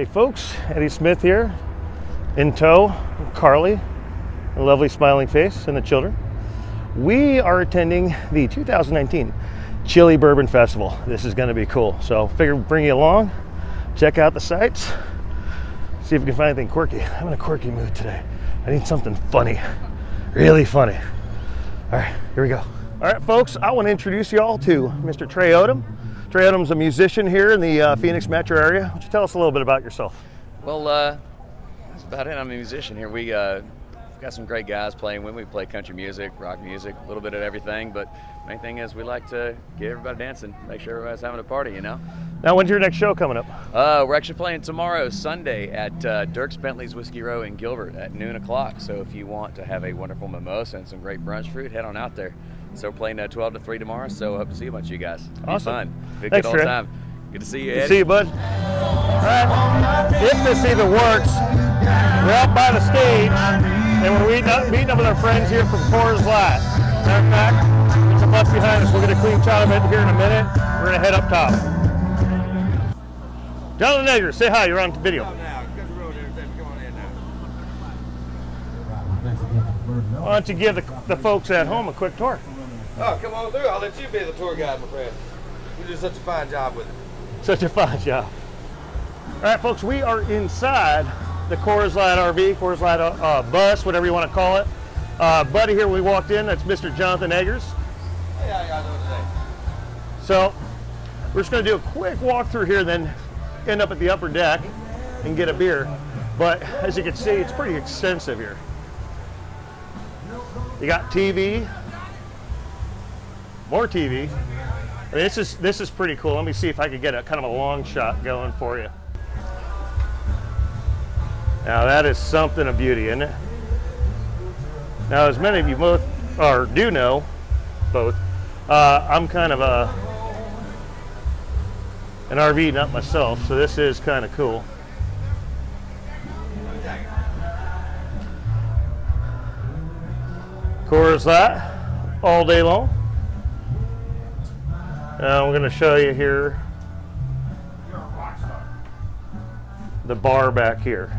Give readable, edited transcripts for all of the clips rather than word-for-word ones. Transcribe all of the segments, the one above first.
Howdy folks, Eddie Smith here, in tow, Carly, a lovely smiling face, and the children. We are attending the 2019 Chili Bourbon Festival. This is going to be cool, so figure bring you along, check out the sights, see if we can find anything quirky. I'm in a quirky mood today. I need something funny, really funny. All right, here we go. All right folks, I want to introduce you all to Mr. Trey Odum. Trey Odum's a musician here in the Phoenix metro area. Why don't you tell us a little bit about yourself? Well, that's about it. I'm a musician here. We got some great guys playing when we play country music, rock music, a little bit of everything. But main thing is we like to get everybody dancing, make sure everybody's having a party, you know. Now, when's your next show coming up? We're actually playing tomorrow, Sunday, at Dirk's Bentley's Whiskey Row in Gilbert at noon o'clock. So if you want to have a wonderful mimosa and some great brunch food, head on out there. So we're playing 12 to 3 tomorrow, so hope to see a bunch of you guys. Awesome. Fun. Thanks, good Trey. old time. Good to see you, Eddie. Good to see you, bud. All right, if this even works, we're out by the stage, and we're meeting up with our friends here from Coors Light. Matter of fact, there's a bus behind us. We're going to clean Chowder here in a minute. We're going to head up top. Jonathan Eggers, say hi. You're on video. Why don't you give the folks at home a quick tour? Oh, come on through. I'll let you be the tour guide, my friend. You do such a fine job with it. Such a fine job. All right, folks, we are inside the Coors Light RV, Coors Light bus, whatever you want to call it. Buddy here, we walked in, that's Mr. Jonathan Eggers. Hey, how y'all doing today? So, we're just going to do a quick walk through here, then end up at the upper deck and get a beer. But as you can see, it's pretty extensive here. You got TV, more TV. I mean, this is pretty cool. Let me see if I could get a kind of a long shot going for you. Now that is something of beauty, isn't it? Now, as many of you both or do know, both, I'm kind of an RV nut myself, so this is kind of cool. Coors Light all day long. Now I'm going to show you here the bar back here.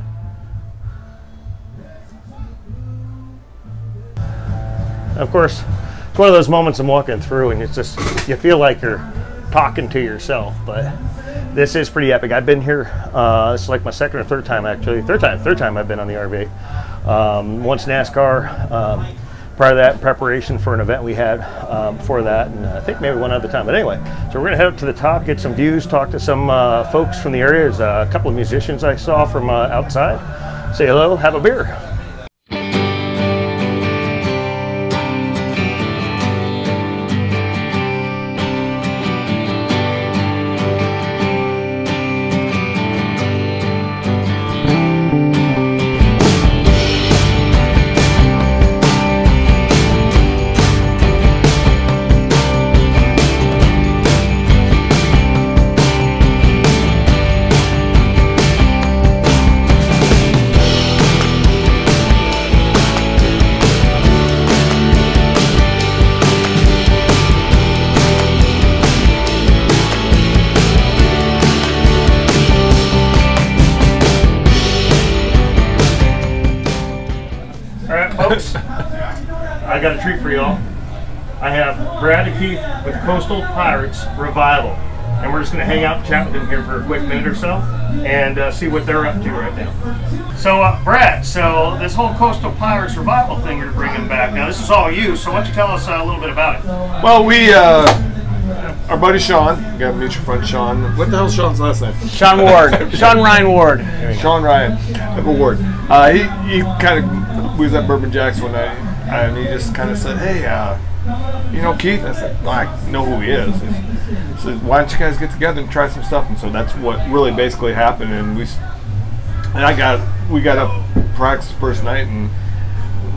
Of course, it's one of those moments I'm walking through and it's just, you feel like you're talking to yourself, but this is pretty epic. I've been here, it's like my second or third time actually. Third time I've been on the RV. Once NASCAR, prior to that, in preparation for an event we had before that, and I think maybe one other time. But anyway, so we're going to head up to the top, get some views, talk to some folks from the area. There's a couple of musicians I saw from outside. Say hello, have a beer. Folks, I got a treat for y'all. I have Brad and Keith with Coastal Pirates Revival, and we're just going to hang out and chat with them here for a quick minute or so and see what they're up to right now. So Brad, so this whole Coastal Pirates Revival thing you're bringing back, now this is all you, so why don't you tell us a little bit about it? Well, our buddy Sean, we got a mutual friend Sean. What the hell's Sean's last name? Sean Ward. Sean Ryan Ward. Sean Ryan Ward. He kind of, we was at Bourbon Jack's one night, and he just kind of said, "Hey, you know Keith?" I said, well, "I know who he is." He said, "Why don't you guys get together and try some stuff?" And so that's what really basically happened. And we got up practice the first night, and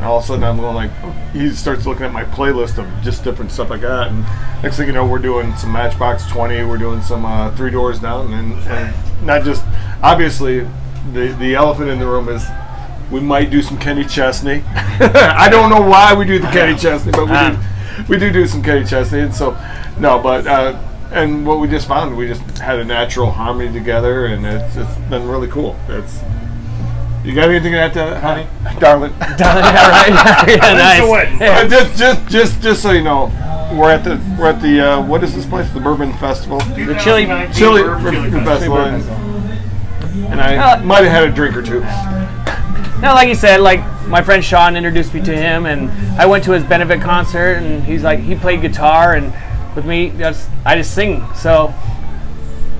all of a sudden I'm going like, he starts looking at my playlist of just different stuff I got, and next thing you know, we're doing some Matchbox 20, we're doing some Three Doors Down, and not just, obviously the elephant in the room is we might do some Kenny Chesney. I don't know why we do the Kenny Chesney, but we do some Kenny Chesney, and so no, but and what we just found, we just had a natural harmony together, and it's been really cool. You got anything to add to that, honey? Darling. Yeah, right. Yeah, nice. Just so you know, we're at the what is this place? The Bourbon Festival. The Chili Bourbon Festival. And I might have had a drink or two. No, like you said, like my friend Sean introduced me to him, and I went to his benefit concert, and he's like, he played guitar, and with me, I just sing. So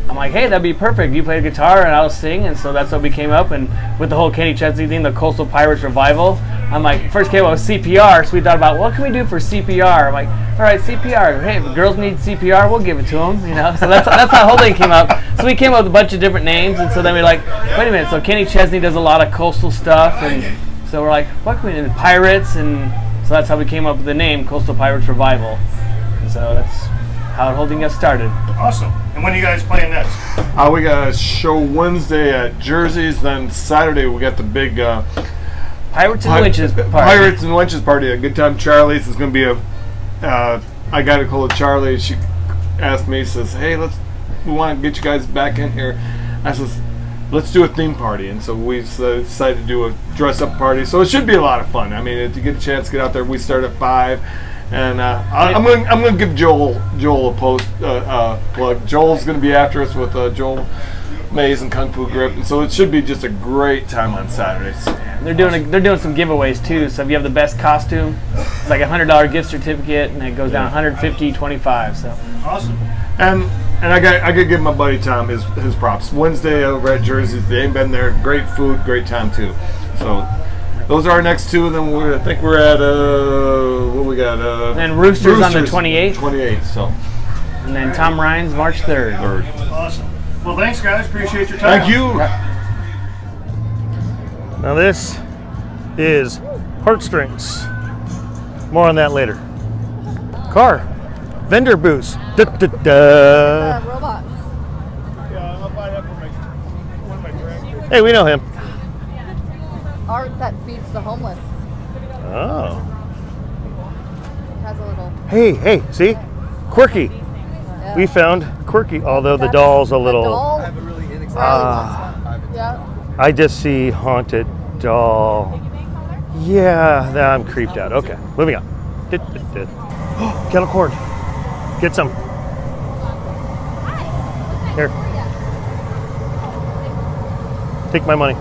I'm like, hey, that'd be perfect. You play guitar, and I'll sing, and so that's what we came up. And with the whole Kenny Chesney thing, the Coastal Pirates revival, I'm like, first came up with CPR, so we thought about what can we do for CPR. I'm like, all right, CPR. Hey, if girls need CPR, we'll give it to them, you know. So that's how the whole thing came up. So we came up with a bunch of different names, and so then we're like, wait a minute. So Kenny Chesney does a lot of coastal stuff, and so we're like, what can we do? Pirates, and so that's how we came up with the name Coastal Pirates Revival. And so that's how the whole thing got started. Awesome. And when are you guys playing next? We got a show Wednesday at Jersey's, then Saturday we got the big Pirates and Wenches party. Pirates and Wenches party. A Good Time Charlie's is going to be a. I got a call of Charlie. She asked me, says, "Hey, we want to get you guys back in here." I says, "Let's do a theme party," and so we decided to do a dress-up party. So it should be a lot of fun. I mean, if you get a chance to get out there, we start at 5, and I'm gonna give Joel a plug. Joel's gonna be after us with Joel Mays and Kung Fu Grip, and so it should be just a great time on Saturdays. They're doing some giveaways too. So if you have the best costume, it's like a $100 gift certificate, and it goes down 150, 25. So Awesome. And I got to give my buddy Tom his props. Wednesday over at Jersey's, they ain't been there. Great food, great time too. So those are our next two, and then I think we're at what we got? And Roosters on the 28th. 28th. So. And then Tom Ryan's March 3rd. Awesome. Well, thanks, guys. Appreciate your time. Thank you. Now this is Heartstrings. More on that later. Car. Vendor booths. Da-da-da. Robots. Yeah, I'll buy that for one of my grandkids. Hey, we know him. Art that feeds the homeless. Oh. Has a little. Hey, see? Quirky. Yeah. We found Quirky, although the That's doll's a the little... doll. I have a really inexpensive Yeah. I just see haunted doll. Yeah, I'm creeped out. Okay, moving on. Kettle corn. Get some. Here. Take my money.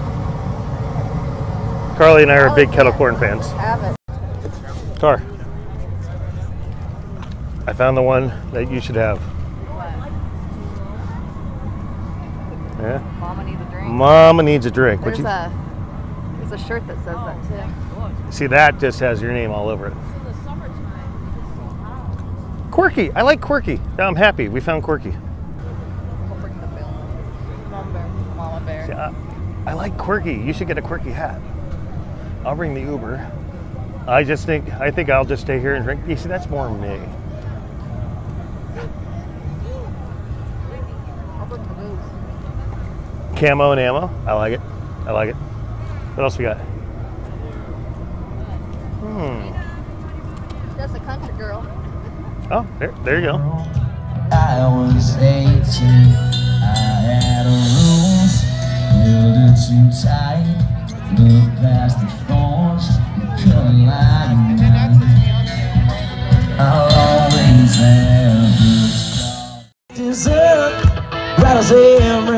Carly and I are big kettle corn fans. Have it. Car. I found the one that you should have. Yeah. Mama needs a drink. Mama needs a drink. There's a shirt that says that too. See, that just has your name all over it. Quirky. I like Quirky. I'm happy. We found Quirky. We'll bring the bill. Mama bear. See, I like Quirky. You should get a Quirky hat. I'll bring the Uber. I think I'll just stay here and drink. You see, that's more me. I'll bring the booze. Camo and ammo. I like it. I like it. What else we got? Just a country girl. Oh, there you go. I was 18, I had a rose, held it too tight, looked past the thorns, couldn't lie to me. I'll always have the stars. Deserve, right as every